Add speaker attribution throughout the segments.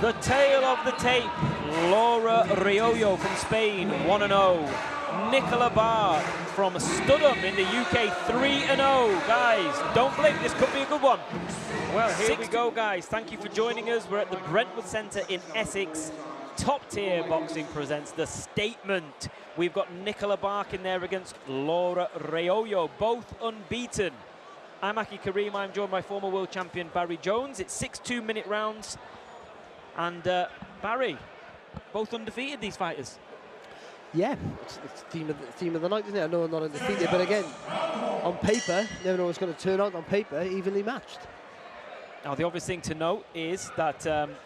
Speaker 1: The tale of the tape, Laura Reoyo from Spain, 1-0. Nicola Barke from Studham in the UK, 3-0. Guys, don't blink, this could be a good one. Well, here we go, guys. Thank you for joining us. We're at the Brentwood Centre in Essex. Top Tier Boxing presents The Statement. We've got Nicola Barke in there against Laura Reoyo, both unbeaten. I'm Aki Karim. I'm joined by former world champion Barry Jones. It's 6 2-minute rounds. And Barry, both undefeated, these fighters.
Speaker 2: Yeah, it's theme of the night, isn't it? I know I'm not undefeated, but again, on paper, never know what's going to turn out. On paper, evenly matched.
Speaker 1: Now, the obvious thing to note is that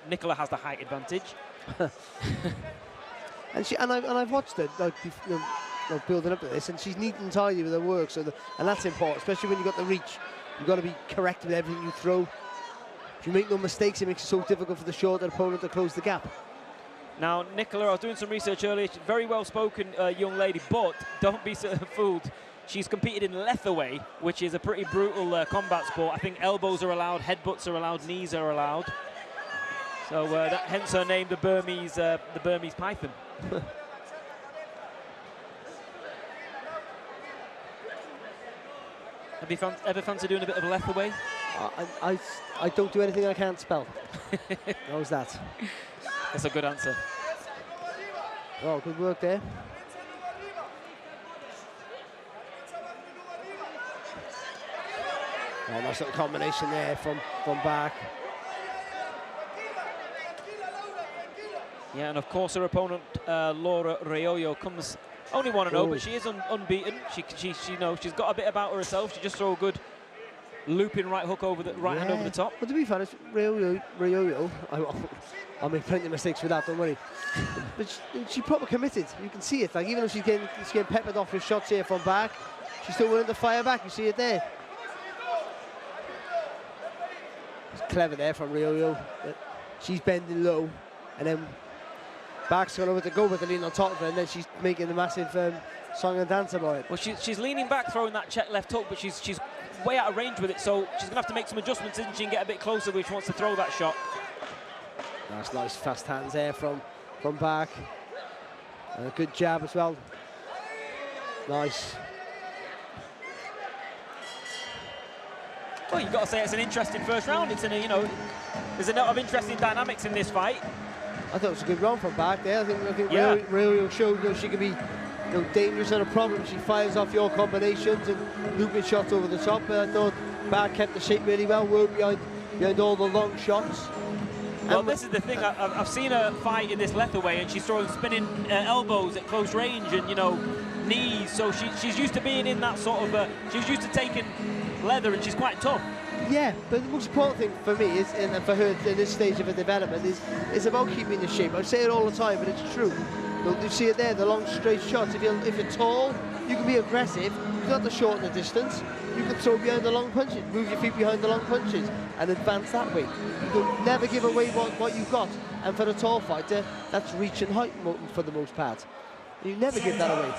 Speaker 1: Nicola has the height advantage.
Speaker 2: and I've watched her like, building up to this, and she's neat and tidy with her work. So and that's important, especially when you've got the reach. You've got to be correct with everything you throw. If you make no mistakes, it makes it so difficult for the shorter opponent to close the gap.
Speaker 1: Now, Nicola, I was doing some research earlier. She's a very well-spoken young lady, but don't be fooled. She's competed in leatherweight, which is a pretty brutal combat sport. I think elbows are allowed, headbutts are allowed, knees are allowed. So hence her name, the Burmese Python. Have you ever fancied doing a bit of leatherweight?
Speaker 2: I don't do anything I can't spell. How's that?
Speaker 1: That's a good answer.
Speaker 2: Oh, good work there. Oh, nice little combination there from Barke.
Speaker 1: Yeah, and of course her opponent, Laura Reoyo, comes only 1-0, but she is unbeaten. She knows she's got a bit about herself. She just throw a good looping right hook over the right hand over the top.
Speaker 2: Well, to be fair, it's Reoyo. I made plenty of mistakes with that, don't worry. But she proper committed. You can see it. Like even though she's getting peppered off with shots here from Barke, she's still willing to fire back. You see it there. It's clever there from Reoyo. She's bending low, and then Barke's going over to go with the lean on top of her, and then she's making a massive song and dance about it.
Speaker 1: Well, she's leaning back, throwing that check left hook, but she's way out of range with it, so she's going to have to make some adjustments, isn't she, and get a bit closer when she wants to throw that shot.
Speaker 2: That's nice fast hands there from Barke. And a good jab as well. Nice.
Speaker 1: Well, you've got to say it's an interesting first round. It's there's a lot of interesting dynamics in this fight.
Speaker 2: I thought it was a good round from Barke there. I think
Speaker 1: yeah.
Speaker 2: Reoyo showed she can be dangerous and a problem. She fires off your combinations and looping shots over the top. But I thought Barke kept the shape really well, worked behind all the long shots.
Speaker 1: Well, this is the thing. I've seen her fight in this leatherweight, and she's throwing spinning elbows at close range and knees. So she's used to being in that sort of. She's used to taking leather, and she's quite tough.
Speaker 2: Yeah, but the most important thing for me is, and for her in this stage of her development, is about keeping the shape. I say it all the time, but it's true. You see it there, the long straight shots. If you're tall, you can be aggressive. You don't have to shorten the distance. You can throw behind the long punches, move your feet behind the long punches, and advance that way. You don't never give away what you've got. And for the tall fighter, that's reach and height for the most part. You never give that away.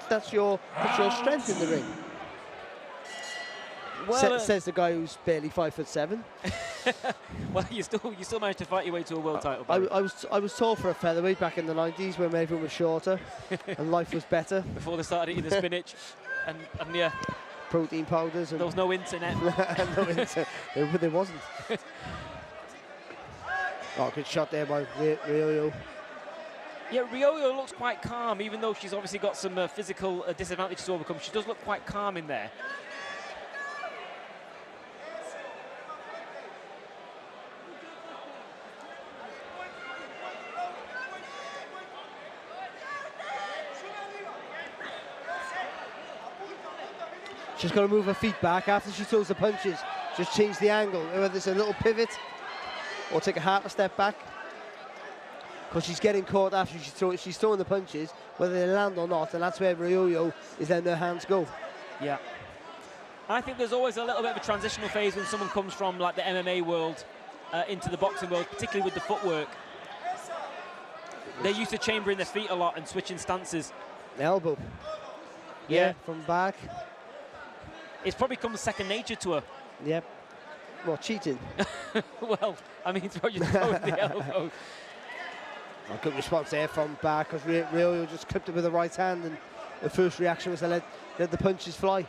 Speaker 2: That's your strength in the ring.
Speaker 1: Well,
Speaker 2: says the guy who's barely 5'7".
Speaker 1: Well, you still managed to fight your way to a world title.
Speaker 2: I was tall for a featherweight back in the 90s when everyone was shorter and life was better.
Speaker 1: Before they started eating the spinach and yeah,
Speaker 2: protein powders. And
Speaker 1: there was no internet.
Speaker 2: No internet. There wasn't. Oh, good shot there by Reoyo.
Speaker 1: Yeah, Reoyo looks quite calm, even though she's obviously got some physical disadvantages to overcome. She does look quite calm in there.
Speaker 2: She's got to move her feet back after she throws the punches. Just change the angle, whether it's a little pivot or take a half a step back. Because she's getting caught after she's throwing the punches, whether they land or not, and that's where Reoyo is letting her hands go.
Speaker 1: Yeah. I think there's always a little bit of a transitional phase when someone comes from like the MMA world into the boxing world, particularly with the footwork. They're used to chambering their feet a lot and switching stances.
Speaker 2: Elbow. Yeah, from Barke.
Speaker 1: It's probably become second nature to her.
Speaker 2: Yep. What, cheating?
Speaker 1: Well, I mean, throw your toe in the elbow.
Speaker 2: A good response there from Barke, because Reoyo just clipped it with the right hand, and the first reaction was to let the punches fly.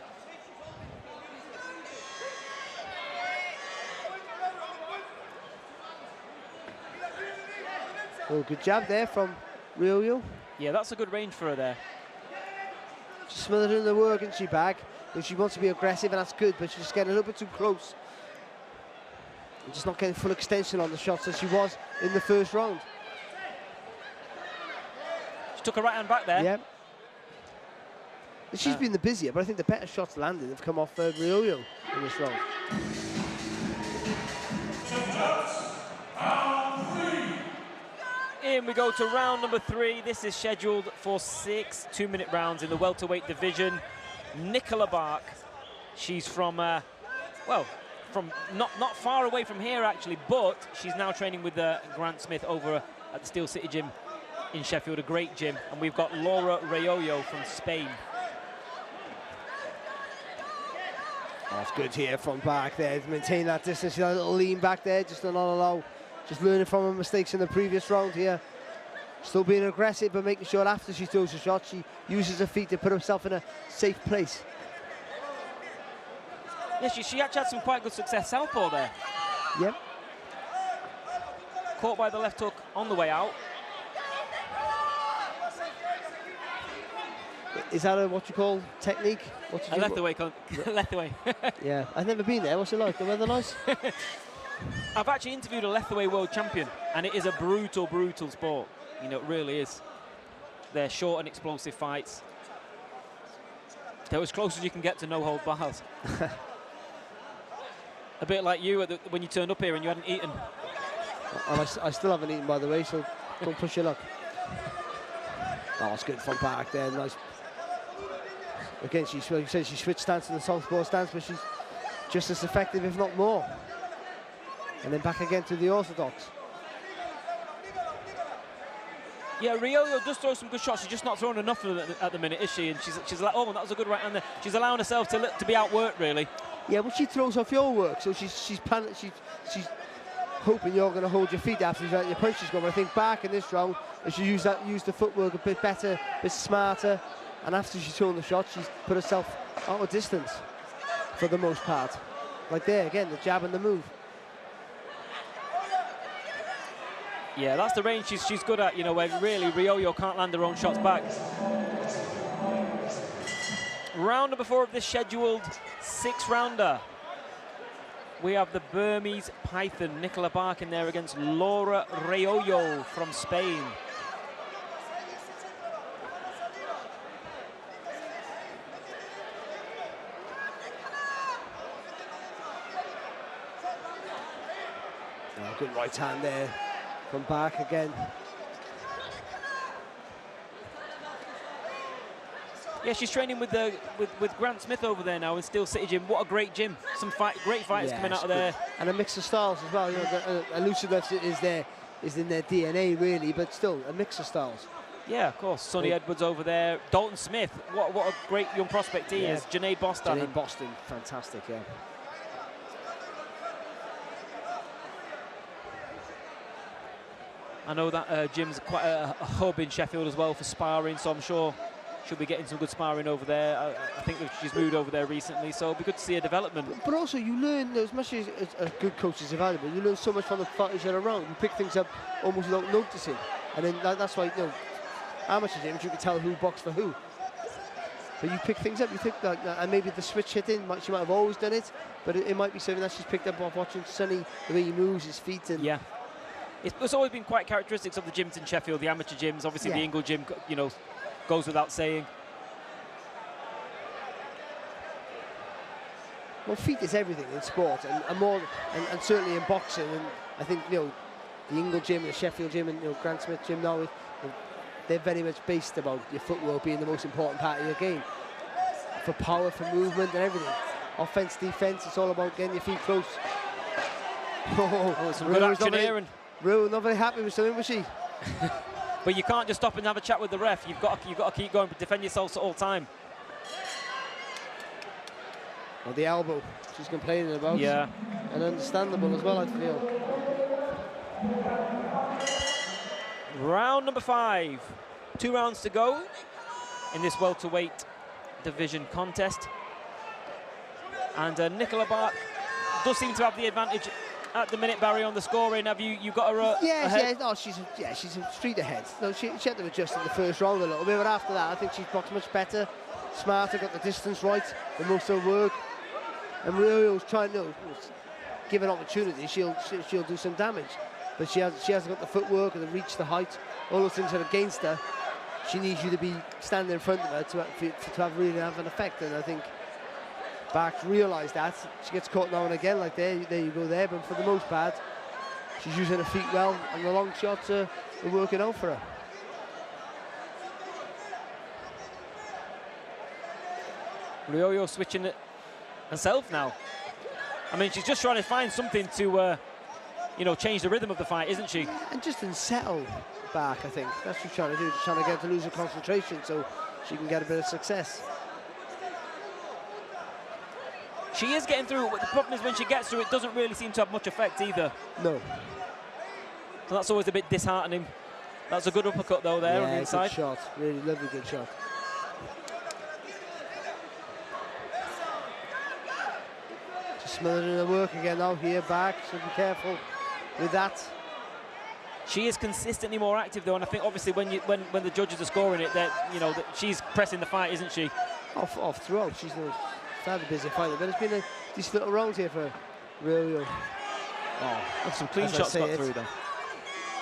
Speaker 2: Oh, good jab there from Reoyo.
Speaker 1: Yeah, that's a good range for her there.
Speaker 2: She's smothered in the work, isn't she, Barke? She wants to be aggressive, and that's good, but she's just getting a little bit too close. And just not getting full extension on the shots as she was in the first round.
Speaker 1: She took her right hand back there.
Speaker 2: Yeah. She's been the busier, but I think the better shots landed have come off Reoyo in this round.
Speaker 1: In we go to round number 3. This is scheduled for 6 2-minute rounds in the welterweight division. Nicola Barke. She's from, well, from not far away from here actually, but she's now training with Grant Smith over at the Steel City Gym in Sheffield, a great gym. And we've got Laura Reoyo from Spain.
Speaker 2: That's good here from Barke there to maintain that distance. She had a little lean back there, just to not allow, just learning from her mistakes in the previous round here. Still being aggressive, but making sure after she throws a shot, she uses her feet to put herself in a safe place.
Speaker 1: Yeah, she actually had some quite good success southpaw there.
Speaker 2: Yep.
Speaker 1: Caught by the left hook on the way out.
Speaker 2: Is that a, what you call, technique?
Speaker 1: A Lethaway. Lethaway.
Speaker 2: Yeah, I've never been there. What's it like? The weather nice?
Speaker 1: I've actually interviewed a Lethaway world champion, and it is a brutal, brutal sport. You know, it really is. They're short and explosive fights. They're as close as you can get to no-hold bars. A bit like you when you turned up here and you hadn't eaten.
Speaker 2: And I still haven't eaten, by the way, so don't push your luck. Oh, it's good from Barke there. Nice. Again, she switched stance to the southpaw stance, but she's just as effective, if not more. And then back again to the orthodox.
Speaker 1: Yeah, Reoyo does throw some good shots. She's just not throwing enough at the minute, is she? And she's like, oh, that was a good right hand there. She's allowing herself to be outworked, really.
Speaker 2: Yeah, but she throws off your work, so she's hoping you're going to hold your feet after you let your punches go. But I think Barke in this round, if she used the footwork a bit better, a bit smarter, and after she's thrown the shot, she's put herself out of distance for the most part. Like there again, the jab and the move.
Speaker 1: Yeah, that's the range she's good at, you know, where really Reoyo can't land her own shots back. Round number 4 of this scheduled 6-rounder. We have the Burmese Python, Nicola Barke, in there against Laura Reoyo from Spain.
Speaker 2: Oh, good right hand there from Barke again.
Speaker 1: Yeah, she's training with Grant Smith over there now in Steel City Gym. What a great gym! Some great fighters coming out of there,
Speaker 2: and a mix of styles as well. You know, the elusiveness is in their DNA really, but still a mix of styles.
Speaker 1: Yeah, of course. Sonny Edwards over there. Dalton Smith, what a great young prospect he is. Janae Boston.
Speaker 2: Janae Boston, fantastic, yeah.
Speaker 1: I know that gym's quite a hub in Sheffield as well for sparring, so I'm sure she'll be getting some good sparring over there. I think that she's moved over there recently, so it'll be good to see a development.
Speaker 2: But also, you learn, as much as a good coach is available, you learn so much from the fighters that are around. You pick things up almost without noticing. And then that's why, you know, amateur gyms, you can tell who boxed for who. But you pick things up, you think like that, and maybe the switch hitting, she might have always done it, but it might be something that she's picked up off watching Sonny, the way he moves, his feet. And
Speaker 1: yeah. It's always been quite characteristics of the gyms in Sheffield, the amateur gyms. Obviously, the Ingle gym, you know, goes without saying.
Speaker 2: Well, feet is everything in sport, and certainly in boxing. And I think, you know, the Ingle gym, the Sheffield gym, and, you know, Grant Smith gym now, they're very much based about your footwork being the most important part of your game. For power, for movement, and everything. Offense, defense, it's all about getting your feet close.
Speaker 1: Oh, some good action here.
Speaker 2: Real not very happy with something, was she?
Speaker 1: But you can't just stop and have a chat with the ref. You've got to keep going, but defend yourself at all time.
Speaker 2: Well, the elbow, she's complaining about.
Speaker 1: Yeah.
Speaker 2: and understandable as well, I feel.
Speaker 1: Round number 5. 2 rounds to go in this welterweight division contest. And Nicola Barke does seem to have the advantage at the minute, Barry, on the scoring. Have you got her ahead?
Speaker 2: No, she's a street ahead. No, she had to adjust in the first round a little bit, but after that, I think she's boxed much better, smarter, got the distance right, and most of her work. And Reoyo's trying to give an opportunity. She'll do some damage, but she hasn't got the footwork and the reach, the height. All those things are against her. She needs you to be standing in front of her to really have an effect. And I think Barke's realised that. She gets caught now and again, like there you go there, but for the most part, she's using her feet well, and the long shots are working out for her.
Speaker 1: Reoyo switching it herself now. I mean, she's just trying to find something to, change the rhythm of the fight, isn't she?
Speaker 2: And just unsettle Barke, I think. That's what she's trying to do, just trying to get her to lose her concentration so she can get a bit of success.
Speaker 1: She is getting through it, but the problem is when she gets through it, doesn't really seem to have much effect either.
Speaker 2: No.
Speaker 1: So that's always a bit disheartening. That's a good uppercut though there on the inside.
Speaker 2: Good shot, really lovely good shot. Just smothering her work again now here, Barke, so be careful with that.
Speaker 1: She is consistently more active though, and I think obviously when the judges are scoring it, that she's pressing the fight, isn't she?
Speaker 2: Off throughout, she's a busy fighter, but it's been a decent little round here for Reoyo.
Speaker 1: Oh, and some clean shots got through though.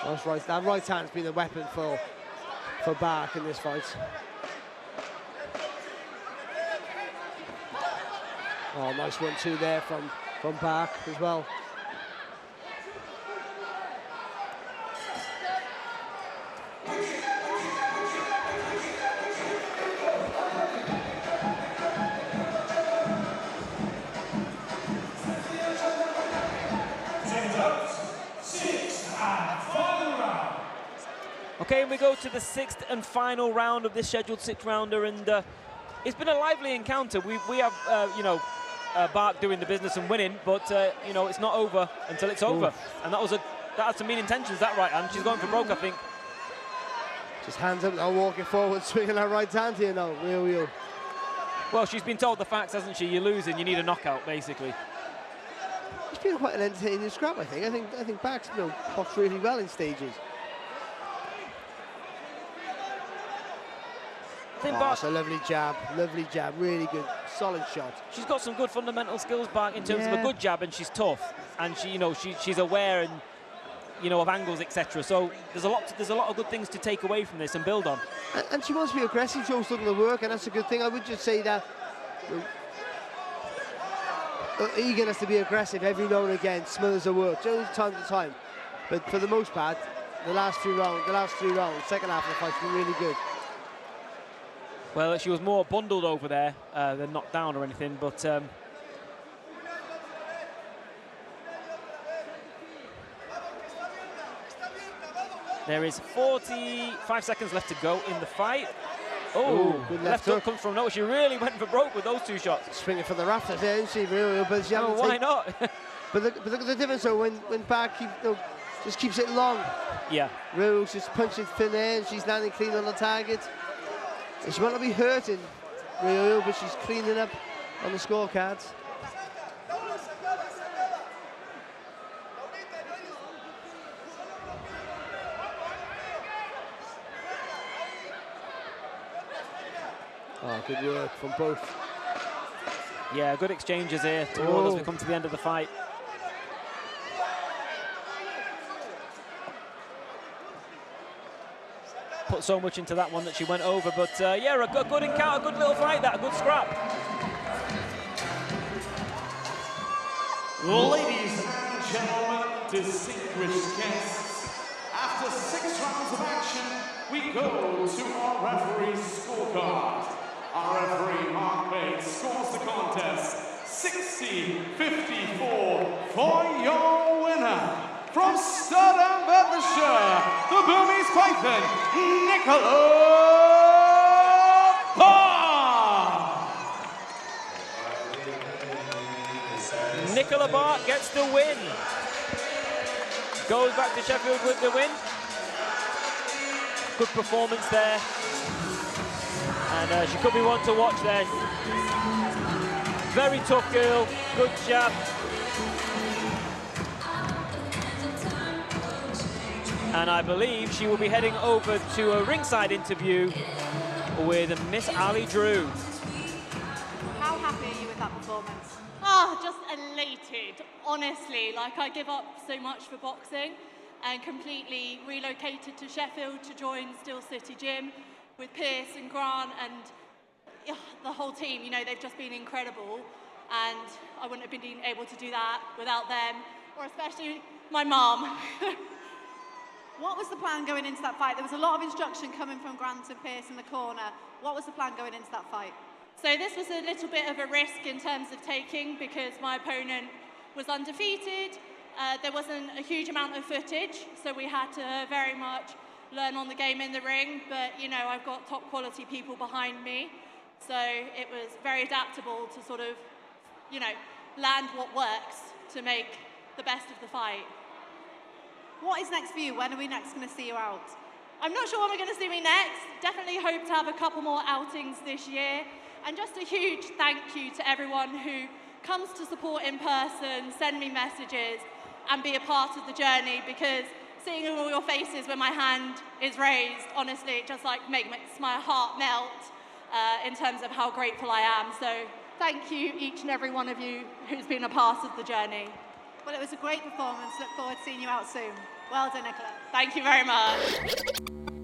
Speaker 2: That's right. That right hand's been a weapon for Barke in this fight. Oh, nice 1-2 there from Barke as well.
Speaker 1: Okay, and we go to the 6th and final round of this scheduled 6-rounder, and it's been a lively encounter. We have, Barke doing the business and winning, but it's not over until it's over. And that had some mean intentions, that right hand. She's going for broke, I think.
Speaker 2: Just hands up now, walking forward, swinging her right hand here now. Real.
Speaker 1: Well, she's been told the facts, hasn't she? You're losing, you need a knockout, basically.
Speaker 2: It's been quite an entertaining scrap, I think. I think Barke's boxed really well in stages. It's a lovely jab, really good, solid shot.
Speaker 1: She's got some good fundamental skills, Barke, in terms of a good jab, and she's tough, and she's aware and of angles, etc. So there's a lot of good things to take away from this and build on.
Speaker 2: And she wants to be aggressive. She always looking to work, and that's a good thing. I would just say that eagerness to be aggressive every now and again smothers her work, just time to time. But for the most part, the last three rounds, second half of the fight's been really good.
Speaker 1: Well, she was more bundled over there than knocked down or anything, but there is 45 seconds left to go in the fight. Oh, good left hook comes from nowhere. She really went for broke with those 2 shots.
Speaker 2: Swinging for the rafters there, isn't she, really? But she
Speaker 1: why not?
Speaker 2: but look at the difference, though, when Barke just keeps it long.
Speaker 1: Yeah.
Speaker 2: Rose just punching thin air, and she's landing clean on the target. And she might not be hurting Reoyo, but she's cleaning up on the scorecards. Oh, good work from both.
Speaker 1: Yeah, good exchanges here as we come to the end of the fight. Put so much into that one that she went over, but yeah, a good encounter, good little fight, a good scrap.
Speaker 3: Ladies and gentlemen, distinguished guests, after 6 rounds of action, we go to our referee's scorecard. Our referee, Mark Bates, scores the contest 60-54 for your winner. From Studham, Bedfordshire, the Burmese Python, Nicola Barke.
Speaker 1: Nicola Barke gets the win. Goes back to Sheffield with the win. Good performance there. And she could be one to watch there. Very tough girl, good jab. And I believe she will be heading over to a ringside interview with Miss Ali Drew.
Speaker 4: How happy are you with that performance?
Speaker 5: Oh, just elated, honestly. Like, I give up so much for boxing and completely relocated to Sheffield to join Steel City Gym with Pierce and Grant and the whole team. You know, they've just been incredible, and I wouldn't have been able to do that without them, or especially my mum.
Speaker 4: What was the plan going into that fight? There was a lot of instruction coming from Grant and Pierce in the corner. What was the plan going into that fight?
Speaker 5: So this was a little bit of a risk in terms of taking, because my opponent was undefeated. There wasn't a huge amount of footage, so we had to very much learn on the game in the ring. But, you know, I've got top quality people behind me, so it was very adaptable to sort of, you know, land what works to make the best of the fight.
Speaker 4: What is next for you? When are we next going to see you out?
Speaker 5: I'm not sure when we're going to see me next. Definitely hope to have a couple more outings this year. And just a huge thank you to everyone who comes to support in person, send me messages, and be a part of the journey, because seeing all your faces when my hand is raised, honestly, it just like makes my heart melt in terms of how grateful I am. So thank you, each and every one of you who's been a part of the journey.
Speaker 4: Well, it was a great performance. Look forward to seeing you out soon. Well done, Nicola.
Speaker 5: Thank you very much.